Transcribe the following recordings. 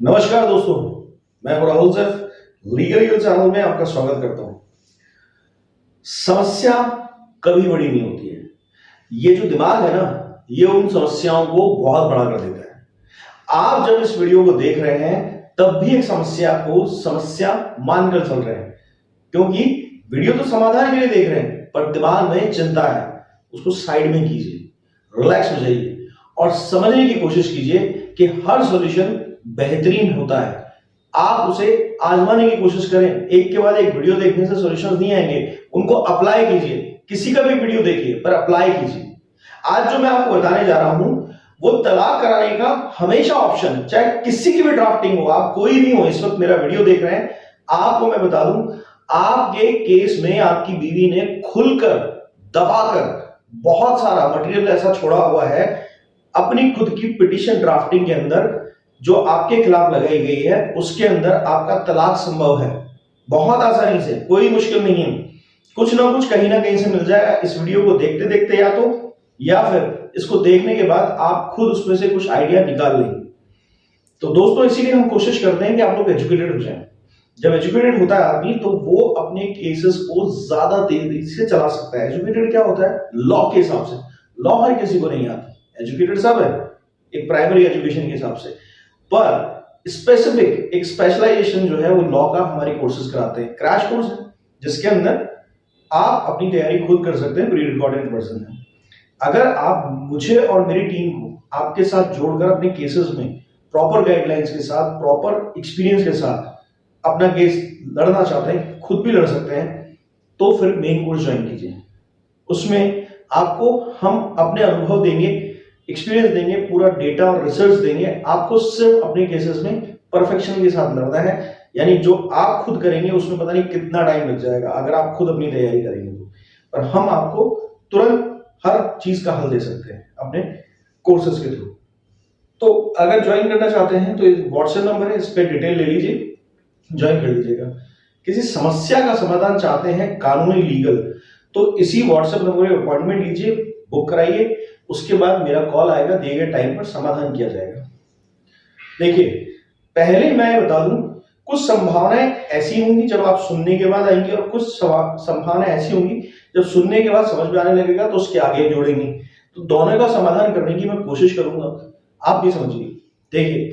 नमस्कार दोस्तों, मैं हूं राहुल सर। लीगल चैनल में आपका स्वागत करता हूं। समस्या कभी बड़ी नहीं होती है। ये जो दिमाग है ना, ये उन समस्याओं को बहुत बड़ा कर देता है। आप जब इस वीडियो को देख रहे हैं तब भी एक समस्या को समस्या मानकर चल रहे हैं, क्योंकि वीडियो तो समाधान के लिए देख रहे हैं, पर दिमाग में चिंता है। उसको साइड में कीजिए, रिलैक्स हो जाइए और समझने की कोशिश कीजिए कि हर सॉल्यूशन बेहतरीन होता है। आप उसे आजमाने की कोशिश करें। एक के बाद एक वीडियो देखने से सॉल्यूशंस नहीं आएंगे, उनको अप्लाई कीजिए। किसी का भी वीडियो देखिए पर अप्लाई कीजिए। आज जो मैं आपको बताने जा रहा हूं वो तलाक कराने का हमेशा ऑप्शन, चाहे किसी की भी ड्राफ्टिंग हो, आप कोई भी हो, इस वक्त मेरा वीडियो देख रहे हैं, आपको मैं बता दूं, आपके केस में आपकी बीवी ने खुलकर दबाकर बहुत सारा मटेरियल ऐसा छोड़ा हुआ है अपनी खुद की पिटीशन ड्राफ्टिंग के अंदर, जो आपके खिलाफ लगाई गई है उसके अंदर आपका तलाक संभव है। बहुत आसानी से, कोई मुश्किल नहीं है। कुछ ना कुछ कहीं ना कहीं से मिल जाएगा इस वीडियो को देखते देखते, या फिर इसको देखने के बाद आप खुद उसमें से कुछ आइडिया निकाल लेंगे। तो दोस्तों, इसीलिए हम कोशिश करते हैं कि आप लोग एजुकेटेड हो जाएं। जब एजुकेटेड होता है आदमी तो वो अपने केसेस को ज्यादा तेजी से चला सकता है। एजुकेटेड क्या होता है? लॉ के हिसाब से। लॉ हर किसी को नहीं आता, एजुकेटेड सब है एक प्राइमरी एजुकेशन के हिसाब से, पर स्पेसिफिक एक स्पेशलाइजेशन जो है वो लॉ का हमारे कोर्सेज कराते हैं। क्रैश कोर्स है जिसके अंदर आप अपनी तैयारी खुद कर सकते हैं, प्री रिकॉर्डेड वर्जन है। अगर आप मुझे और मेरी टीम को आपके साथ जोड़कर अपने केसेस में प्रॉपर गाइडलाइंस के साथ, प्रॉपर एक्सपीरियंस के साथ अपना केस लड़ना चाहते हैं, खुद भी लड़ सकते हैं, तो फिर मेन कोर्स ज्वाइन कीजिए। उसमें आपको हम अपने अनुभव देंगे, एक्सपीरियंस देंगे, पूरा डेटा और रिसर्च देंगे। आपको सिर्फ अपने केसेस में परफेक्शन के साथ लड़ना है, यानी जो आप खुद करेंगे उसमें पता नहीं कितना टाइम लग जाएगा अगर आप खुद अपनी तैयारी करेंगे तो, पर हम आपको तुरंत हर चीज का हल दे सकते हैं अपने कोर्सेज के थ्रू। तो अगर ज्वाइन करना चाहते हैं तो व्हाट्सएप नंबर है, इस पर डिटेल ले लीजिए, ज्वाइन कर लीजिएगा। किसी समस्या का समाधान चाहते हैं कानूनी लीगल, तो इसी व्हाट्सएप नंबर पर अपॉइंटमेंट लीजिए, बुक कराइए। उसके बाद मेरा कॉल आएगा, दिए गए टाइम पर समाधान किया जाएगा। देखिए, पहले मैं बता दूं, कुछ संभावनाएं ऐसी होंगी जब आप सुनने के बाद आएंगी, और कुछ संभावनाएं ऐसी होंगी जब सुनने के बाद समझ में आने लगेगा तो उसके आगे जोड़ेंगे। तो दोनों का समाधान करने की मैं कोशिश करूंगा, आप भी समझिए। देखिए,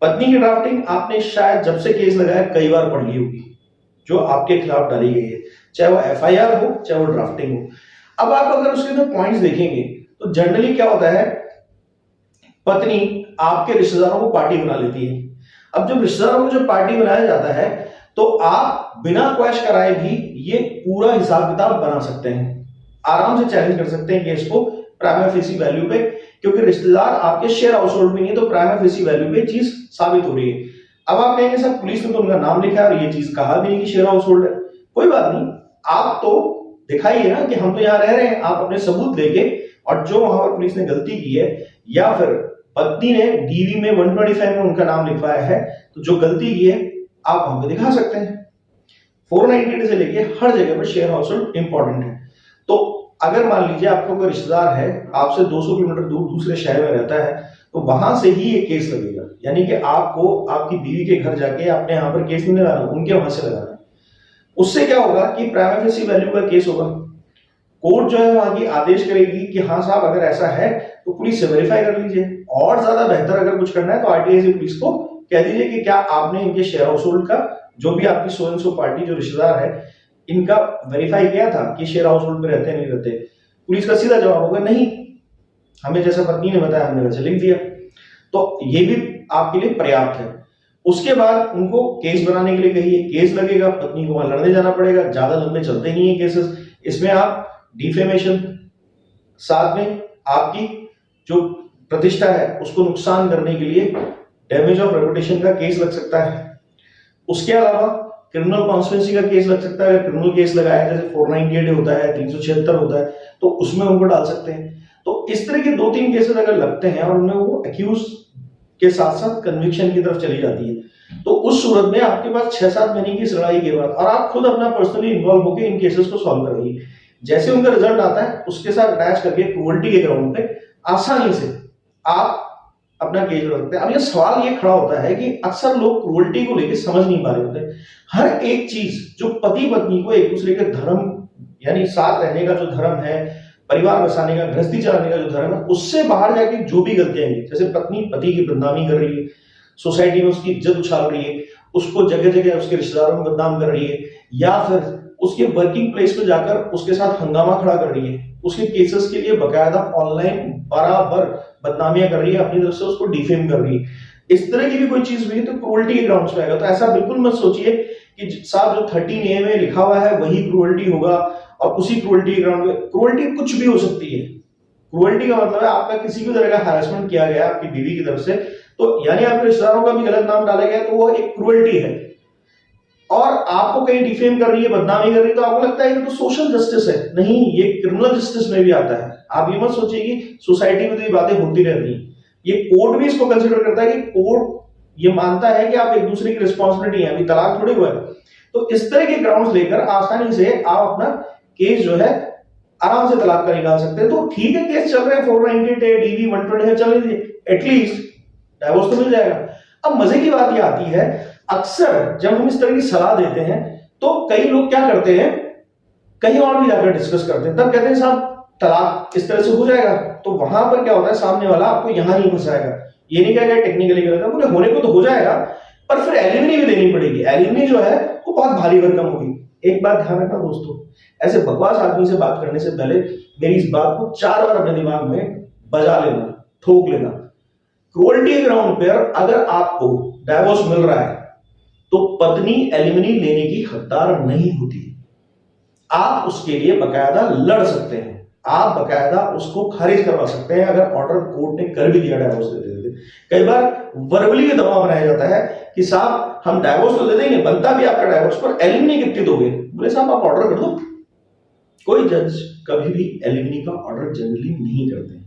पत्नी की ड्राफ्टिंग आपने शायद जब से केस लगाया कई बार पढ़ ली होगी, जो आपके खिलाफ डाली गई है, चाहे वो एफआईआर हो चाहे वो ड्राफ्टिंग हो। अब आप अगर उसके अंदर पॉइंट्स देखेंगे तो जनरली क्या होता है, पत्नी आपके रिश्तेदारों को पार्टी बना लेती है। अब जब रिश्तेदारों को जो पार्टी बनाया जाता है तो आप बिना क्वेश्चन कराए भी ये पूरा हिसाब किताब बना सकते हैं, आराम से चैलेंज कर सकते हैं केस को प्राइमा फेसी वैल्यू पे, क्योंकि रिश्तेदार आपके शेयर हाउस होल्ड में नहीं है, तो प्राइमा फेसी वैल्यू पे चीज साबित हो रही है। अब आप कहेंगे सर पुलिस ने तो उनका नाम लिखा है और ये चीज कहा भी नहीं कि शेयर हाउस होल्ड है। कोई बात नहीं, आप तो दिखाइए ना कि हम तो यहाँ रह रहे हैं, आप अपने सबूत लेके, और जो वहां पर पुलिस ने गलती की है या फिर पत्नी ने डीवी में 125 में उनका नाम लिखवाया है, तो जो गलती की है आप वहां पे दिखा सकते हैं। 498 से लेके हर जगह पर शेयर हाउस होल्ड इंपॉर्टेंट है। तो अगर मान लीजिए आपको कोई रिश्तेदार है, आपसे 200 किलोमीटर दूर दूसरे शहर में रहता है, तो वहां से ही ये केस लगेगा। यानी कि आपको आपकी बीवी के घर जाके अपने यहाँ पर केस नहीं लगाना, उनके वहां से लगाना है। उससे क्या होगा कि प्राइमा फेसी वैल्यू का केस होगा। कोर्ट जो है वहां की आदेश करेगी कि हाँ साहब अगर ऐसा है तो पुलिस से वेरीफाई कर लीजिए, और ज्यादा बेहतर अगर कुछ करना है तो आरटीआई से पुलिस को कह दीजिए कि क्या आपने इनके शेयर हाउस होल्ड का, जो भी आपकी सो एंड सो पार्टी जो रिश्तेदार है, इनका वेरीफाई किया था कि शेयर हाउस होल्ड पे रहते नहीं रहते। पुलिस का सीधा जवाब होगा नहीं, हमें जैसा पत्नी ने बताया हमने वैसे लिख दिया। तो ये भी आपके लिए पर्याप्त है। उसके बाद उनको केस बनाने के लिए कहिए, केस लगेगा, पत्नी को वहां लड़ने जाना पड़ेगा, ज्यादा लंबे चलते नहीं है केसेस। इसमें आप डिफेमेशन, साथ में आपकी जो प्रतिष्ठा है उसको नुकसान करने के लिए डैमेज ऑफ रेपुटेशन का केस लग सकता है। उसके अलावा क्रिमिनल कॉन्स्पिरेसी का केस लग सकता है। अगर क्रिमिनल केस लगाया जैसे 498 होता है, 376 होता है, तो उसमें उनको डाल सकते हैं। तो इस तरह के 2-3 केसेस अगर लगते हैं और उनमें वो एक्यूज के साथ साथ कन्विक्शन की तरफ चली जाती है, तो उस सूरत में आपके पास 6-7 महीने की लड़ाई के बाद, और आप खुद अपना पर्सनली इन्वॉल्व होकर इन केसेस को सॉल्व कराइए। जैसे उनका रिजल्ट आता है उसके साथ अटैच करके क्रूअल्टी के ग्राउंड पे आसानी से आप अपना केस लड़ सकते हैं। अब ये सवाल ये खड़ा होता है कि अक्सर लोग क्रूरल्टी को लेकर समझ नहीं पा रहे होते। हर एक चीज जो पति पत्नी को एक दूसरे के धर्म यानी साथ रहने का जो धर्म है, परिवार बसाने का, गृहस्थी चलाने का जो धर्म है, उससे बाहर जाके जो भी गलतियां हैं, जैसे पत्नी पति की बदनामी कर रही है, सोसाइटी में उसकी इज्जत उछाल रही है, उसको जगह जगह उसके रिश्तेदारों में बदनाम कर रही है, या फिर उसके वर्किंग प्लेस पे जाकर उसके साथ हंगामा खड़ा कर रही है, उसके केसेस के लिए बकायदा ऑनलाइन बराबर बदनामियां कर रही है, अपनी तरफ से उसको डिफेम कर रही है, इस तरह की भी कोई चीज हुई है तो क्रूरल्टी के ग्राउंड्स पे आएगा। तो ऐसा बिल्कुल मत सोचिए कि साहब जो 13A में लिखा हुआ है वही क्रूरल्टी होगा और उसी क्रूरल्टी के ग्राउंड पे क्रूरल्टी कुछ भी हो सकती है। क्रूरल्टी का मतलब है आपका किसी भी तरह का हैरेसमेंट किया गया आपकी बीवी की तरफ से, तो यानी आपके रिश्तेदारों का भी गलत नाम डाला गया, तो वो एक क्रूरल्टी है। और आपको कहीं डिफेम कर रही है, बदनामी कर रही है, तो आपको लगता है कि तो सोशल जस्टिस है। नहीं, ये क्रिमिनल जस्टिस में भी आता है। आप ये मत सोचिए कि सोसाइटी में तो ये बातें होती रहती हैं, ये कोर्ट भी इसको कंसिडर करता है कि कोर्ट ये मानता है कि आप एक दूसरे की रिस्पॉन्सिबिलिटी है, अभी तलाक थोड़ी हुआ है। तो इस तरह के ग्राउंड्स लेकर आसानी से आप अपना केस जो है आराम से तलाक का निकाल सकते हैं। तो ठीक है, केस चल रहे हैं, 498 है, DV 120 है, चल रही, एटलीस्ट डाइवोर्स तो मिल जाएगा। अब मजे की बात ये आती है, अक्सर जब हम इस तरह की सलाह देते हैं तो कई लोग क्या करते हैं, कहीं और भी जाकर डिस्कस करते हैं, तब कहते हैं साहब तलाक इस तरह से हो जाएगा। तो वहां पर क्या होता है, सामने वाला आपको यहां नहीं फंसाएगा, ये नहीं कहेगा टेक्निकली गलत है, बोले होने को तो हो जाएगा पर फिर एलिमनी भी देनी पड़ेगी। एलिमनी जो है वो बहुत भारी भरकम होगी। एक बात ध्यान रखना दोस्तों, ऐसे बकवास आदमी से बात करने से पहले मेरी इस बात को 4 बार अपने दिमाग में बजा लेना, ठोक लेना। क्रूरल्टी ग्राउंड पर अगर आपको डाइवोर्स मिल रहा है तो पत्नी एलिमनी लेने की हकदार नहीं होती। आप उसके लिए बकायदा लड़ सकते हैं, आप बकायदा उसको खारिज करवा सकते हैं अगर ऑर्डर कोर्ट ने कर भी दिया डाइवोर्स दे देते। कई बार वर्बली भी दबाव बनाया जाता है कि साहब हम डाइवोर्स तो दे देंगे, बनता भी आपका डाइवोर्स, पर एलिमनी कितनी दोगे? बोले साहब आप ऑर्डर कर दो। कोई जज कभी भी एलिमनी का ऑर्डर जनरली नहीं करते,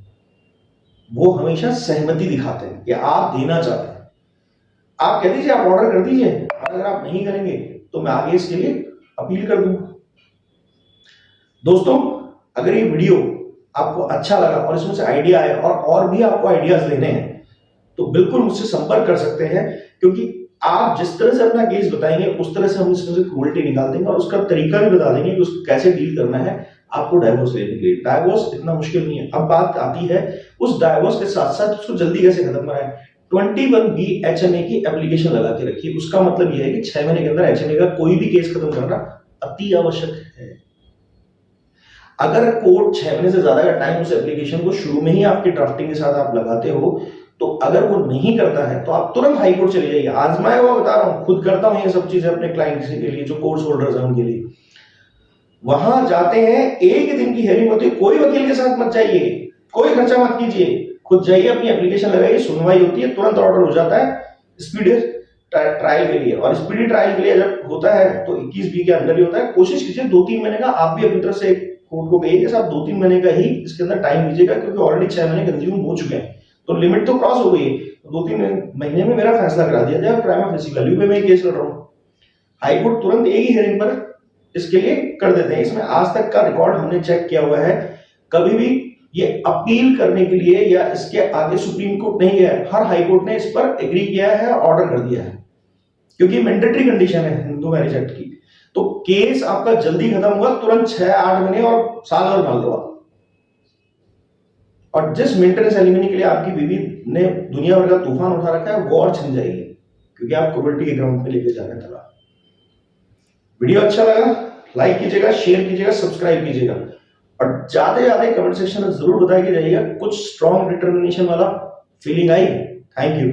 वो हमेशा सहमति दिखाते हैं कि आप देना चाहते हैं। आप कह दीजिए, आप ऑर्डर कर दीजिए, अगर आप नहीं करेंगे तो मैं आगे इसके लिए अपील कर दूंगा। दोस्तों, अगर ये वीडियो आपको अच्छा लगा और इसमें से आइडिया आए और भी आपको आइडियाज लेने हैं तो बिल्कुल मुझसे संपर्क कर सकते हैं, क्योंकि आप जिस तरह से अपना केस बताएंगे उस तरह से हम इसमें से क्रूरल्टी निकाल देंगे और उसका तरीका भी बता देंगे कि उसको कैसे डील करना है आपको डाइवोर्स लेने के लिए। डाइवोर्स इतना मुश्किल नहीं है। अब बात आती है उस डाइवोर्स के साथ साथ उसको जल्दी कैसे खत्म कराएं। 21B HMA की एप्लीकेशन लगा के रखिए। उसका मतलब यह है कि 6 महीने के अंदर HMA का कोई भी केस खत्म करना अति आवश्यक है। अगर कोर्ट 6 महीने से ज्यादा का टाइम उस एप्लीकेशन को शुरू में ही आपके ड्राफ्टिंग के साथ आप लगाते हो, तो अगर वो नहीं करता है तो आप तुरंत हाई कोर्ट चले जाइए। आजमाया हुआ बता रहा हूं, खुद करता हूं ये सब चीजें अपने क्लाइंट्स के लिए जो कोर्स होल्डर्स हैं उनके लिए। वहां जाते हैं, एक दिन की हेयरिंग होती है, कोई वकील के साथ मत जाइए, कोई खर्चा मत कीजिए, खुद जाइए, अपनी एप्लीकेशन लगाइए, सुनवाई होती है, तुरंत ऑर्डर हो जाता है स्पीडी ट्रायल के लिए। और स्पीडी ट्रायल के लिए जब होता है तो 21B के अंदर ही होता है। कोशिश कीजिए 2-3 महीने का, आप भी अपनी तरफ से कोर्ट को कहिए कि साहब 2-3 महीने का ही इसके अंदर टाइम दीजिएगा, क्योंकि ऑलरेडी 6 महीने कंज्यूम हो चुके हैं, तो लिमिट तो क्रॉस हो गई है। 2-3 महीने में मेरा फैसला करा दिया जाए, प्राइमा फेसी वैल्यू पे मैं केस लड़ रहा हूँ। हाईकोर्ट तुरंत एक ही हेयरिंग पर इसके लिए कर देते हैं। इसमें आज तक का रिकॉर्ड हमने चेक किया हुआ है, कभी भी ये अपील करने के लिए या इसके आगे सुप्रीम कोर्ट नहीं गया है। हर हाई कोर्ट ने इस पर एग्री किया है, ऑर्डर कर दिया है, क्योंकि मैंडेटरी कंडीशन है हिंदू मैरिज एक्ट की। तो केस आपका जल्दी खत्म हुआ, तुरंत 6-8 महीने और साल और मान लो आप। और जिस मेंटेनेंस एलिमनी के लिए आपकी बीवी ने दुनिया भर का तूफान उठा रखा है वो और छिन जाएगी, क्योंकि आप क्रूरल्टी के ग्राउंड पे लेके जा रहे हैं तलाक। वीडियो अच्छा लगा लाइक कीजिएगा, शेयर कीजिएगा, सब्सक्राइब कीजिएगा और जाते जाते कमेंट सेक्शन में जरूर बताइए जाइएगा कुछ स्ट्रॉन्ग डिटर्मिनेशन वाला फीलिंग आई। Thank you.